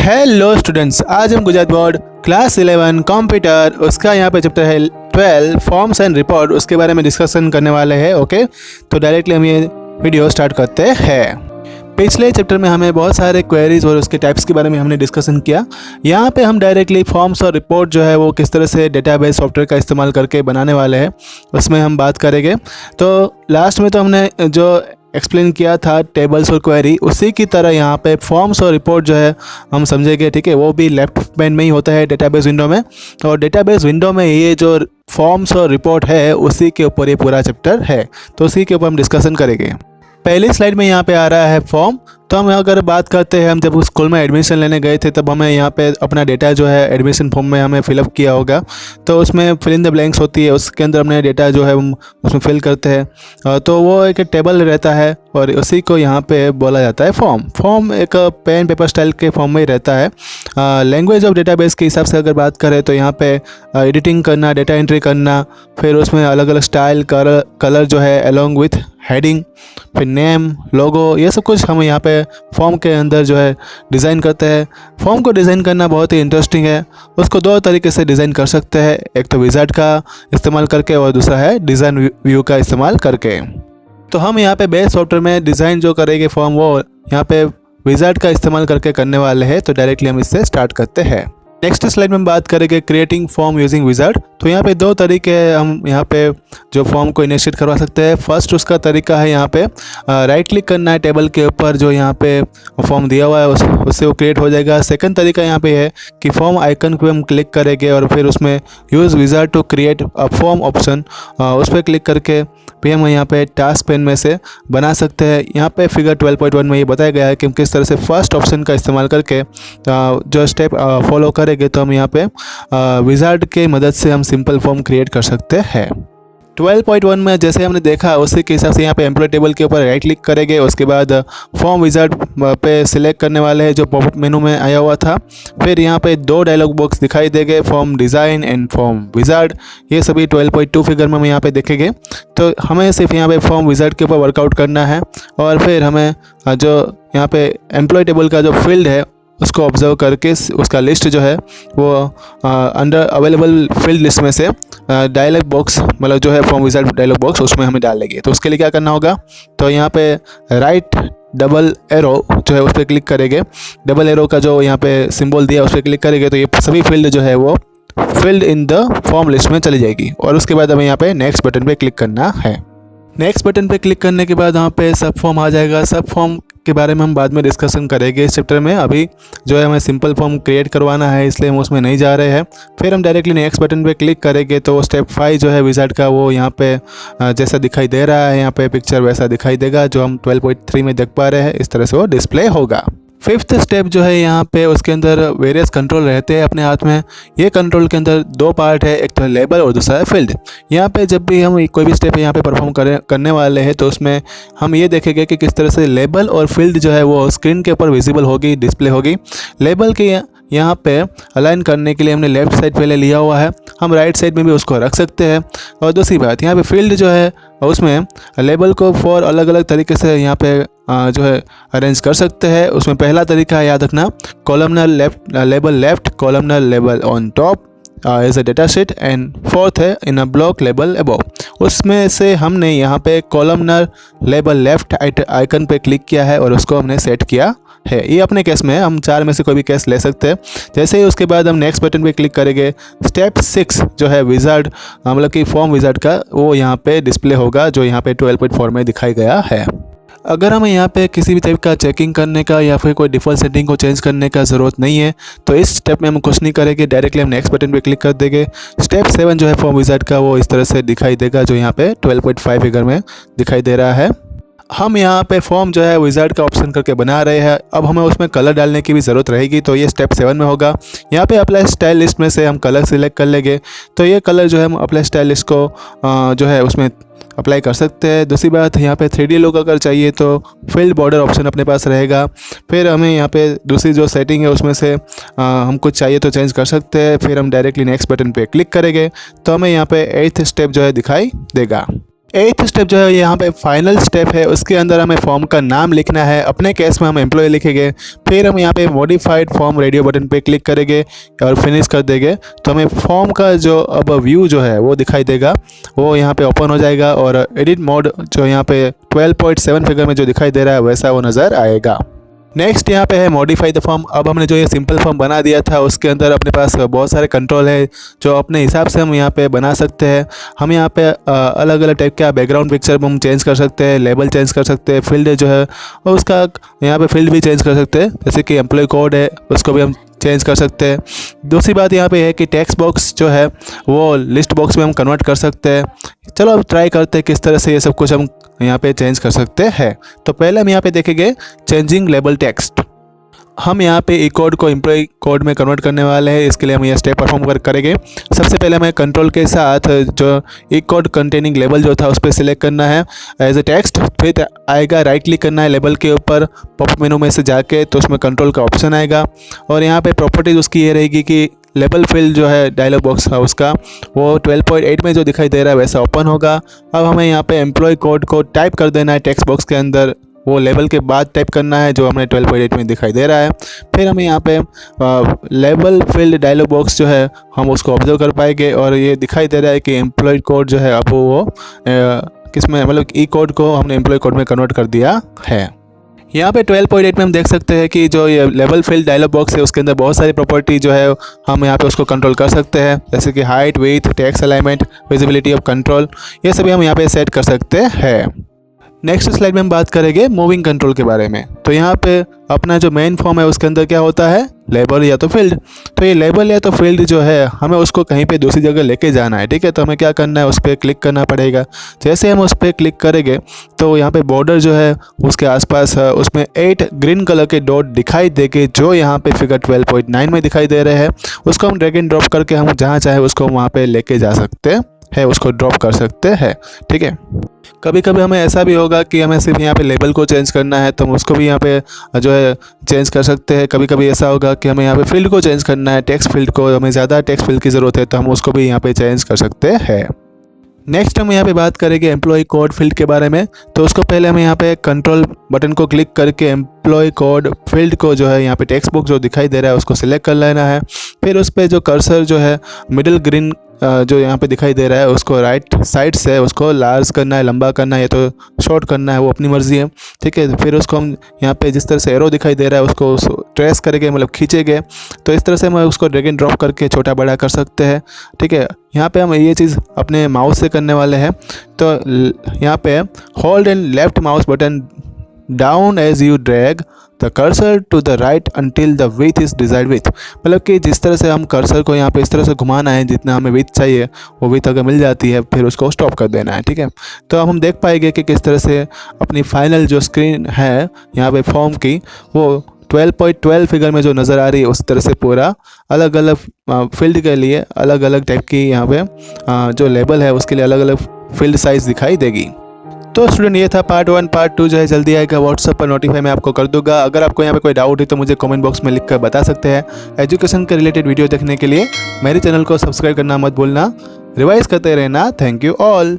Hello students, आज हम Gujarat board class 11 computer उसका यहाँ पे चैप्टर है 12 फॉर्म्स एंड रिपोर्ट, उसके बारे में डिस्कशन करने वाले हैं। ओके, तो डायरेक्टली हम ये वीडियो स्टार्ट करते हैं। पिछले चैप्टर में हमें बहुत सारे क्वेरीज और उसके टाइप्स के बारे में हमने डिस्कशन किया। यहाँ पे हम डायरेक्टली फॉर्म्स और रिपोर्ट जो है वो किस तरह से डेटाबेस सॉफ्टवेयर का इस्तेमाल करके बनाने वाले हैं, उसमें हम बात करेंगे। तो लास्ट में तो हमने जो एक्सप्लेन किया था टेबल्स और क्वेरी, उसी की तरह यहाँ पे फॉर्म्स और रिपोर्ट जो है हम समझेंगे। ठीक है, वो भी लेफ्ट पैन में ही होता है डेटाबेस विंडो में, और डेटाबेस विंडो में ये जो फॉर्म्स और रिपोर्ट है उसी के ऊपर ये पूरा चैप्टर है, तो उसी के ऊपर हम डिस्कशन करेंगे। पहली स्लाइड में यहाँ पे आ रहा है फॉर्म। तो हम अगर बात करते हैं, हम जब स्कूल में एडमिशन लेने गए थे तब हमें यहाँ पे अपना डेटा जो है एडमिशन फॉर्म में हमें फिलअप किया होगा। तो उसमें फिल इन द ब्लैंक्स होती है, उसके अंदर हमने डेटा जो है उसमें फिल करते हैं। तो वो एक टेबल रहता है और उसी को यहाँ पे बोला जाता है फॉर्म। फॉर्म एक पेन पेपर स्टाइल के फॉर्म में ही रहता है। लैंग्वेज ऑफ डेटाबेस के हिसाब से अगर बात करें तो यहाँ पे एडिटिंग करना, डेटा एंट्री करना, फिर उसमें अलग अलग स्टाइल कलर जो है अलॉन्ग विथ हेडिंग, फिर नेम, लोगो, ये सब कुछ हम यहाँ पे फॉर्म के अंदर जो है डिज़ाइन करते हैं। फॉर्म को डिज़ाइन करना बहुत ही इंटरेस्टिंग है। उसको दो तरीके से डिज़ाइन कर सकते हैं, एक तो विजार्ड का इस्तेमाल करके और दूसरा है डिज़ाइन व्यू का इस्तेमाल करके। तो हम यहाँ पे बेस सॉफ्टवेयर में डिज़ाइन जो करेंगे फॉर्म, वो यहाँ पे विजार्ड का इस्तेमाल करके करने वाले हैं। तो डायरेक्टली हम इससे स्टार्ट करते हैं। नेक्स्ट स्लाइड में हम बात करेंगे क्रिएटिंग फॉर्म यूजिंग विजार्ड। तो यहाँ पे दो तरीके हैं, हम यहाँ पे जो फॉर्म को इनिशिएट करवा सकते हैं। फर्स्ट उसका तरीका है यहाँ पे राइट क्लिक करना है टेबल के ऊपर जो यहाँ पे फॉर्म दिया हुआ है उससे वो क्रिएट हो जाएगा। सेकंड तरीका यहाँ पे है कि फॉर्म आइकन पे हम क्लिक करेंगे और फिर उसमें use wizard to create a form option, उस पर क्लिक करके भी हम यहाँ पे टास्क पेन में से बना सकते हैं। यहाँ पे फिगर 12.1 में ये बताया गया है कि हम किस तरह से फर्स्ट ऑप्शन का इस्तेमाल करके जो स्टेप फॉलो करेंगे तो हम यहाँ पे विजार्ड के मदद से हम सिंपल फॉर्म क्रिएट कर सकते हैं। 12.1 में जैसे हमने देखा उसी के हिसाब से यहाँ पे एम्प्लॉय टेबल के ऊपर राइट क्लिक करेंगे, उसके बाद फॉर्म विजार्ड पे सिलेक्ट करने वाले हैं जो पॉपअप मेनू में आया हुआ था। फिर यहाँ पे दो डायलॉग बॉक्स दिखाई देंगे, form design and form wizard. ये सभी 12.2 फिगर में हम यहाँ पे देखेंगे। तो हमें सिर्फ यहाँ पे फॉर्म विजार्ड के ऊपर वर्कआउट करना है और फिर हमें जो यहाँ पे एम्प्लॉय टेबल का जो फील्ड है उसको ऑब्जर्व करके उसका लिस्ट जो है वो अंडर अवेलेबल फील्ड लिस्ट में से डायलॉग बॉक्स, मतलब जो है फॉर्म विजार्ड डायलॉग बॉक्स, उसमें हमें डाल लेंगे। तो उसके लिए क्या करना होगा, तो यहाँ पे राइट डबल एरो जो है उस पर क्लिक करेंगे। डबल एरो का जो यहाँ पे सिंबल दिया उस पर क्लिक करेंगे तो ये सभी फील्ड जो है वो field in the form list में चली जाएगी। और उसके बाद हमें यहाँ पे नेक्स्ट बटन पे क्लिक करना है। नेक्स्ट बटन पे क्लिक करने के बाद यहाँ पे सब फॉर्म आ जाएगा। सब फॉर्म के बारे में हम बाद में डिस्कशन करेंगे इस चैप्टर में। अभी जो है हमें सिंपल फॉर्म क्रिएट करवाना है, इसलिए हम उसमें नहीं जा रहे हैं। फिर हम डायरेक्टली नेक्स्ट बटन पे क्लिक करेंगे तो स्टेप 5 जो है विजार्ड का वो यहाँ पे जैसा दिखाई दे रहा है, यहाँ पे पिक्चर वैसा दिखाई देगा जो हम 12.3 में देख पा रहे हैं। इस तरह से वो डिस्प्ले होगा। फिफ्थ स्टेप जो है यहाँ पे उसके अंदर वेरियस कंट्रोल रहते हैं अपने हाथ में। ये कंट्रोल के अंदर दो पार्ट है, एक तो लेबल और दूसरा है फील्ड। यहाँ पे जब भी हम कोई भी स्टेप यहाँ पे परफॉर्म करने वाले हैं तो उसमें हम ये देखेंगे कि किस तरह से लेबल और फील्ड जो है वो स्क्रीन के ऊपर विजिबल होगी, डिस्प्ले होगी। लेबल के यहाँ पे अलाइन करने के लिए हमने लेफ्ट साइड पहले लिया हुआ है, हम राइट साइड में भी उसको रख सकते हैं। और दूसरी बात, यहाँ पे फील्ड जो है उसमें लेबल को फॉर अलग अलग तरीके से यहाँ पे जो है अरेंज कर सकते हैं। उसमें पहला तरीका है, याद रखना, columnar label left, columnar label on top as a data sheet, and fourth है in a block label above. उसमें से हमने यहाँ पे कॉलमनर लेबल लेफ्ट आइकन पे क्लिक किया है और उसको हमने सेट किया है। ये अपने केस में है, हम 4 में से कोई भी केस ले सकते हैं। जैसे ही उसके बाद हम नेक्स्ट बटन पे क्लिक करेंगे, स्टेप 6 जो है विजार्ड मतलब कि फॉर्म विजार्ड का, वो यहाँ पे डिस्प्ले होगा जो यहाँ पे 12.4 में दिखाई गया है। अगर हमें यहाँ पे किसी भी टाइप का चेकिंग करने का या फिर कोई डिफ़ॉल्ट सेटिंग को चेंज करने का ज़रूरत नहीं है, तो इस स्टेप में हम कुछ नहीं करेंगे, डायरेक्टली हम नेक्स्ट बटन पे क्लिक कर देंगे। स्टेप 7 जो है फॉर्म विजार्ड का वो इस तरह से दिखाई देगा जो यहाँ पे 12.5 फिगर में दिखाई दे रहा है। हम यहाँ पे फॉर्म जो है विजार्ड का ऑप्शन करके बना रहे हैं। अब हमें उसमें कलर डालने की भी ज़रूरत रहेगी, तो ये स्टेप 7 में होगा। यहाँ पे अप्लाई स्टाइल लिस्ट में से हम कलर सिलेक्ट कर लेंगे, तो ये कलर जो है हम अप्लाई स्टाइल लिस्ट को जो है उसमें अप्लाई कर सकते हैं। दूसरी बात, यहाँ पे 3D लुक अगर चाहिए तो फील्ड बॉर्डर ऑप्शन अपने पास रहेगा। फिर हमें यहाँ पे दूसरी जो सेटिंग है उसमें से हम कुछ चाहिए तो चेंज कर सकते हैं। फिर हम डायरेक्टली नेक्स्ट बटन पे क्लिक करेंगे तो हमें यहाँ पे 8th स्टेप जो है दिखाई देगा। एथ स्टेप जो है यहाँ पे फाइनल स्टेप है, उसके अंदर हमें फॉर्म का नाम लिखना है। अपने केस में हम एम्प्लॉय लिखेंगे, फिर हम यहाँ पे मॉडिफाइड फॉर्म रेडियो बटन पे क्लिक करेंगे और फिनिश कर देंगे, तो हमें फॉर्म का जो अब व्यू जो है वो दिखाई देगा, वो यहाँ पे ओपन हो जाएगा और एडिट मोड जो यहाँ पे 12.7 फिगर में जो दिखाई दे रहा है वैसा वो नज़र आएगा। नेक्स्ट यहाँ पे है मॉडिफाई द फॉर्म। अब हमने जो ये सिंपल फॉर्म बना दिया था उसके अंदर अपने पास बहुत सारे कंट्रोल है जो अपने हिसाब से हम यहाँ पे बना सकते हैं। हम यहाँ पे अलग अलग टाइप का बैकग्राउंड पिक्चर हम चेंज कर सकते हैं, लेबल चेंज कर सकते हैं, फील्ड जो है और उसका यहाँ पे फील्ड भी चेंज कर सकते हैं, जैसे कि एम्प्लॉय कोड है उसको भी हम चेंज कर सकते हैं। दूसरी बात यहाँ पे है कि टेक्स्ट बॉक्स जो है वो लिस्ट बॉक्स में हम कन्वर्ट कर सकते हैं। चलो अब ट्राई करते हैं किस तरह से ये सब कुछ हम यहाँ पे चेंज कर सकते हैं। तो पहले हम यहाँ पे देखेंगे चेंजिंग लेबल टेक्स्ट। हम यहाँ पे ई कोड को एम्प्लॉय कोड में कन्वर्ट करने वाले हैं, इसके लिए हम ये स्टेप परफॉर्म करेंगे। सबसे पहले हमें कंट्रोल के साथ जो ई कोड कंटेनिंग लेबल जो था उस पर सिलेक्ट करना है एज ए टेक्स्ट, फिर आएगा राइट क्लिक करना है लेबल के ऊपर पॉप मेनू में से जाके, तो उसमें कंट्रोल का ऑप्शन आएगा और यहाँ पे प्रॉपर्टीज़ उसकी ये रहेगी कि लेबल फील्ड जो है डायलॉग बॉक्स है उसका वो 12.8 में जो दिखाई दे रहा है वैसा ओपन होगा। अब हमें यहाँ पे एम्प्लॉय कोड को टाइप कर देना है टेक्स्ट बॉक्स के अंदर, वो लेबल के बाद टाइप करना है जो हमें 12.8 में दिखाई दे रहा है। फिर हमें यहाँ पे लेबल फील्ड डायलॉग बॉक्स जो है हम उसको ऑब्जर्व कर पाएंगे और ये दिखाई दे रहा है कि एम्प्लॉय कोड जो है अब वो किसमें मतलब ई कोड को हमने एम्प्लॉय कोड में कन्वर्ट कर दिया है। यहाँ पे 12.8 में हम देख सकते हैं कि जो ये लेवल फील्ड डायलॉग बॉक्स है उसके अंदर बहुत सारी प्रॉपर्टी जो है हम यहाँ पे उसको कंट्रोल कर सकते हैं, जैसे कि height, width, text alignment, visibility of control, ये सभी हम यहाँ पे सेट कर सकते हैं। नेक्स्ट स्लाइड में हम बात करेंगे मूविंग कंट्रोल के बारे में। तो यहाँ पे अपना जो मेन फॉर्म है उसके अंदर क्या होता है, लेबल या तो फील्ड। तो ये लेबल या तो फील्ड जो है हमें उसको कहीं पे दूसरी जगह लेके जाना है, ठीक है। तो हमें क्या करना है, उस पर क्लिक करना पड़ेगा। जैसे हम उस पर क्लिक करेंगे तो यहाँ पे बॉर्डर जो है उसके आसपास उसमें 8 ग्रीन कलर के डॉट दिखाई देंगे जो यहाँ पे फिगर 12.9 में दिखाई दे रहे हैं। उसको हम ड्रैग एंड ड्रॉप करके हम जहाँ चाहे उसको वहाँ पे लेके जा सकते हैं, उसको ड्रॉप कर सकते हैं, ठीक है। कभी कभी हमें ऐसा भी होगा कि हमें सिर्फ यहाँ पे लेबल को चेंज करना है तो हम उसको भी यहाँ पे जो है चेंज कर सकते हैं। कभी कभी ऐसा होगा कि हमें यहाँ पे फील्ड को चेंज करना है, टेक्स्ट फील्ड को, हमें ज़्यादा टेक्स्ट फील्ड की ज़रूरत है तो हम उसको भी यहाँ पे चेंज कर सकते हैं। नेक्स्ट हम यहाँ पे बात करेंगे एम्प्लॉय कोड फील्ड के बारे में। तो उसको पहले हमें यहाँ पे कंट्रोल बटन को क्लिक करके एम्प्लॉय कोड फील्ड को जो है यहाँ पे टेक्स्ट बॉक्स जो दिखाई दे रहा है उसको सिलेक्ट कर लेना है। फिर उस पर जो कर्सर जो है मिडिल ग्रीन जो यहाँ पे दिखाई दे रहा है उसको राइट साइड से उसको लार्ज करना है, लंबा करना है या तो शॉर्ट करना है, वो अपनी मर्जी है, ठीक है। फिर उसको हम यहाँ पे जिस तरह से एरो दिखाई दे रहा है उसको ट्रेस करेंगे, मतलब खींचेंगे, तो इस तरह से हम उसको ड्रैग एंड ड्रॉप करके छोटा बड़ा कर सकते हैं, ठीक है। यहाँ पे हम ये चीज़ अपने माउस से करने वाले हैं। तो यहाँ पे hold and left mouse button down as you drag the cursor to the right until the width is desired width, मतलब कि जिस तरह से हम कर्सर को यहाँ पे इस तरह से घुमाना है जितना हमें विथ चाहिए वो विथ अगर मिल जाती है फिर उसको स्टॉप कर देना है, ठीक है। तो अब हम देख पाएंगे कि किस तरह से अपनी फाइनल जो स्क्रीन है यहाँ पे फॉर्म की वो 12.12 फिगर में जो नज़र आ रही है उस तरह से पूरा अलग अलग फील्ड के लिए अलग अलग टाइप की यहाँ पे जो लेबल है उसके लिए अलग अलग फील्ड साइज़ दिखाई देगी। तो स्टूडेंट ये था पार्ट 1। पार्ट 2 जो है जल्दी आएगा, व्हाट्सएप पर नोटिफाई मैं आपको कर दूंगा। अगर आपको यहाँ पे कोई डाउट है तो मुझे कमेंट बॉक्स में लिखकर बता सकते हैं। एजुकेशन के रिलेटेड वीडियो देखने के लिए मेरे चैनल को सब्सक्राइब करना मत भूलना, रिवाइज करते रहना। Thank you all.